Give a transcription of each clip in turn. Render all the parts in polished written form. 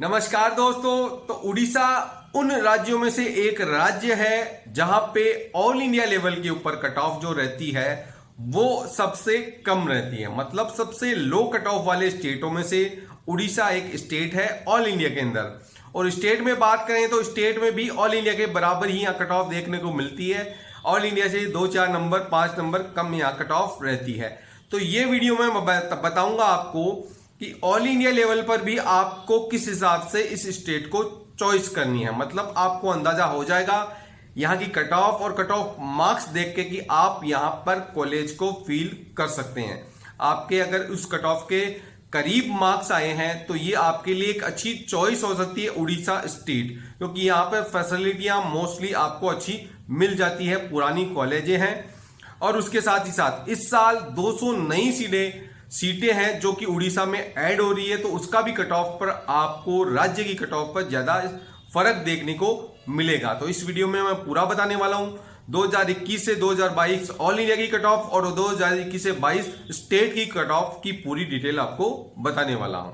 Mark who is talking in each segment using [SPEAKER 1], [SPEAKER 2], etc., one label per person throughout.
[SPEAKER 1] नमस्कार दोस्तों। तो उड़ीसा उन राज्यों में से एक राज्य है जहां पे ऑल इंडिया लेवल के ऊपर कट ऑफ जो रहती है वो सबसे कम रहती है। मतलब सबसे लो कट ऑफ वाले स्टेटों में से उड़ीसा एक स्टेट है ऑल इंडिया के अंदर। और स्टेट में बात करें तो स्टेट में भी ऑल इंडिया के बराबर ही यहाँ कट ऑफ देखने को मिलती है। ऑल इंडिया से 2-4 नंबर 5 नंबर कम यहाँ कट ऑफ रहती है। तो ये वीडियो में बताऊंगा आपको कि ऑल इंडिया लेवल पर भी आपको किस हिसाब से इस स्टेट को चॉइस करनी है। मतलब आपको अंदाजा हो जाएगा यहाँ की कट ऑफ और कट ऑफ मार्क्स देख के कि आप यहाँ पर कॉलेज को फील कर सकते हैं। आपके अगर उस कट ऑफ के करीब मार्क्स आए हैं तो ये आपके लिए एक अच्छी चॉइस हो सकती है उड़ीसा स्टेट, क्योंकि यहाँ पर फैसिलिटियां मोस्टली आपको अच्छी मिल जाती है, पुरानी कॉलेजें हैं। और उसके साथ ही साथ इस साल 200 नई सीटें हैं जो कि उड़ीसा में ऐड हो रही है, तो उसका भी कट ऑफ पर आपको राज्य की कट ऑफ पर ज्यादा फर्क देखने को मिलेगा। तो इस वीडियो में मैं पूरा बताने वाला हूं 2021 से 2022 ऑल इंडिया की कट ऑफ और 2021 से 22 स्टेट की कट ऑफ की पूरी डिटेल आपको बताने वाला हूं।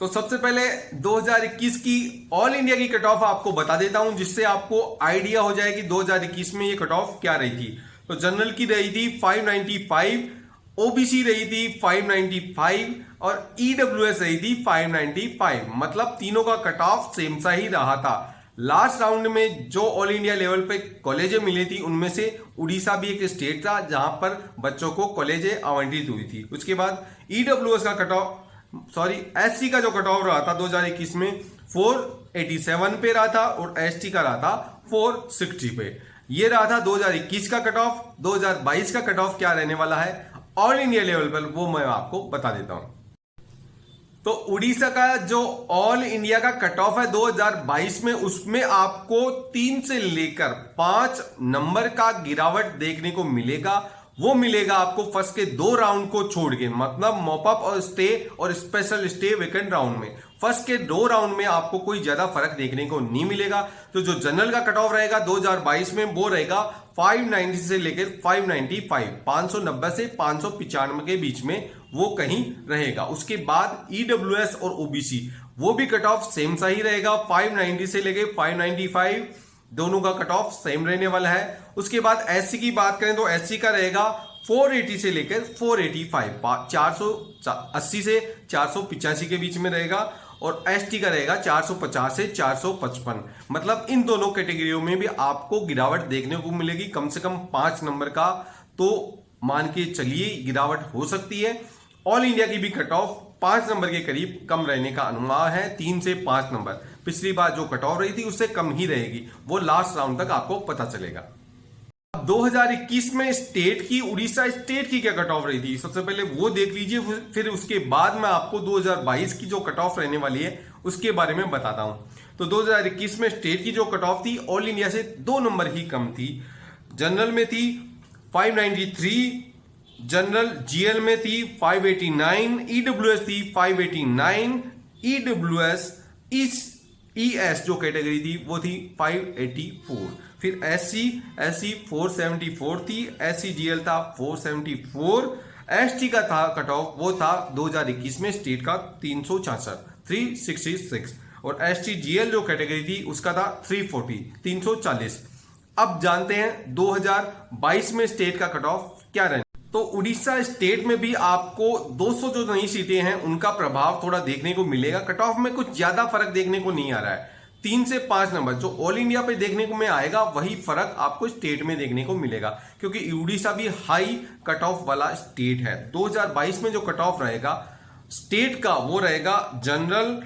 [SPEAKER 1] तो सबसे पहले 2021 की ऑल इंडिया की कट ऑफ आपको बता देता हूं, जिससे आपको आइडिया हो जाए कि 2021 में ये कट ऑफ क्या रही थी। तो जनरल की रही थी 595, ओबीसी रही थी 595 और ईडब्ल्यूएस रही थी 595। मतलब तीनों का कट ऑफ सेम सा ही रहा था। लास्ट राउंड में जो ऑल इंडिया लेवल पे कॉलेजें मिली थी उनमें से उड़ीसा भी एक स्टेट था जहां पर बच्चों को कॉलेजें आवंटित हुई थी। उसके बाद ईडब्ल्यूएस का कट ऑफ एससी का जो कट ऑफ रहा था 2021 में 487 पे रहा था और एसटी का रहा था 460 पे। ये रहा था 2021 का कट ऑफ। 2022 का कट ऑफ क्या रहने वाला है ऑल इंडिया लेवल पर वो मैं आपको बता देता हूं। तो उड़ीसा का जो ऑल इंडिया का कट ऑफ है 2022 में, उसमें आपको 3 से लेकर 5 नंबर का गिरावट देखने को मिलेगा। वो मिलेगा आपको फर्स्ट के 2 राउंड को छोड़ के, मतलब मॉपअप और स्टे और स्पेशल स्टे वेकेंड राउंड में। फर्स्ट के 2 राउंड में आपको कोई ज्यादा फर्क देखने को नहीं मिलेगा। तो जो जनरल का कट ऑफ रहेगा 2022 में वो रहेगा 590 से लेकर 595, 590 से 595 के बीच में वो कहीं रहेगा। उसके बाद ईडब्ल्यूएस और ओबीसी वो भी कट ऑफ सेम सा ही रहेगा, 590 से लेकर 595 दोनों का कट ऑफ सेम रहने वाला है। उसके बाद एससी की बात करें तो एससी का रहेगा 480 से लेकर 485, 480 से 485 के बीच में रहेगा। और एसटी का रहेगा 450 से 455। मतलब इन दोनों कैटेगरियों में भी आपको गिरावट देखने को मिलेगी, कम से कम 5 नंबर का तो मान के चलिए गिरावट हो सकती है। ऑल इंडिया की भी कट ऑफ 5 नंबर के करीब कम रहने का अनुमान है, 3 से 5 नंबर। पिछली बार जो कट ऑफ रही थी उससे कम ही रहेगी, वो लास्ट राउंड तक आपको पता चलेगा। 2021 में उड़ीसा स्टेट की क्या कट ऑफ रही थी सबसे पहले वो देख लीजिए, फिर उसके बाद मैं आपको 2022 की जो कट ऑफ रहने वाली है उसके बारे में बताता हूं। तो 2021 में स्टेट की जो कट ऑफ थी ऑल इंडिया से 2 नंबर ही कम थी। जनरल में थी 593, जनरल जीएल में थी 589, ईडब्ल्यूएस थी 589, ईडब्ल्यूएस ईएस जो कैटेगरी थी वो थी 584। फिर एससी 474 थी, एससी जीएल था 474, एसटी का था कट ऑफ वो था 2021 में स्टेट का 366 और एसटी जीएल जो कैटेगरी थी उसका था 340। अब जानते हैं 2022 में स्टेट का कट ऑफ क्या रहने। तो उड़ीसा स्टेट में भी आपको 200 जो नई सीटें हैं उनका प्रभाव थोड़ा देखने को मिलेगा। कट ऑफ में कुछ ज्यादा फर्क देखने को नहीं आ रहा है, 3 से 5 नंबर जो ऑल इंडिया पे देखने को में आएगा वही फर्क आपको स्टेट में देखने को मिलेगा, क्योंकि उड़ीसा भी हाई कट ऑफ वाला स्टेट है। 2022 में जो कट ऑफ रहेगा स्टेट का वो रहेगा जनरल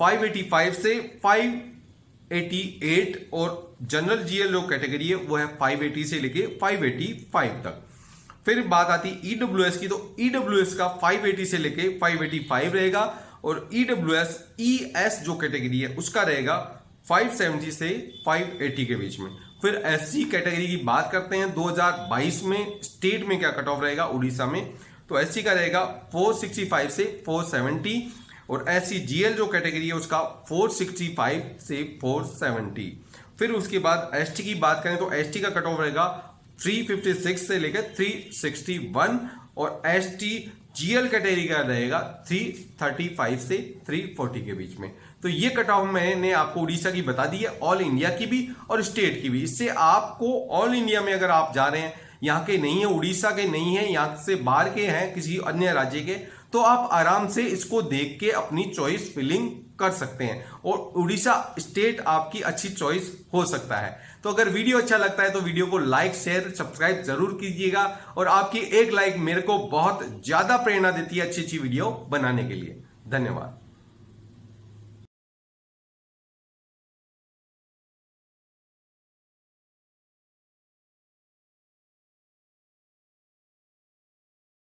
[SPEAKER 1] 585 से 588 और जनरल जीएल जो कैटेगरी है वो है 580 से लेके 585 तक। फिर बात आती ईडब्ल्यूएस की, तो ईडब्ल्यूएस का 580 से लेके 585 रहेगा और ईडब्ल्यूएस ईएस जो कैटेगरी है उसका रहेगा 570 से 580 के बीच में। फिर एससी कैटेगरी की बात करते हैं 2022 में स्टेट में क्या कट ऑफ रहेगा उड़ीसा में। तो एससी का रहेगा 465 से 470 और एससी जीएल जो कैटेगरी है उसका 465 से 470। फिर उसके बाद एसटी की बात करें तो एसटी का कट ऑफ रहेगा 356 से लेकर 361 और एसटी जीएल कैटेगरी का रहेगा 335 से 340 के बीच में। तो ये कट ऑफ मैंने आपको उड़ीसा की बता दी है, ऑल इंडिया की भी और स्टेट की भी। इससे आपको ऑल इंडिया में अगर आप जा रहे हैं, यहाँ के नहीं है, उड़ीसा के नहीं है, यहाँ से बाहर के हैं किसी अन्य राज्य के, तो आप आराम से इसको देख के अपनी चॉइस फिलिंग कर सकते हैं और उड़ीसा स्टेट आपकी अच्छी चॉइस हो सकता है। तो अगर वीडियो अच्छा लगता है तो वीडियो को लाइक शेयर सब्सक्राइब जरूर कीजिएगा और आपकी एक लाइक मेरे को बहुत ज्यादा प्रेरणा देती है अच्छी अच्छी वीडियो बनाने के लिए। धन्यवाद।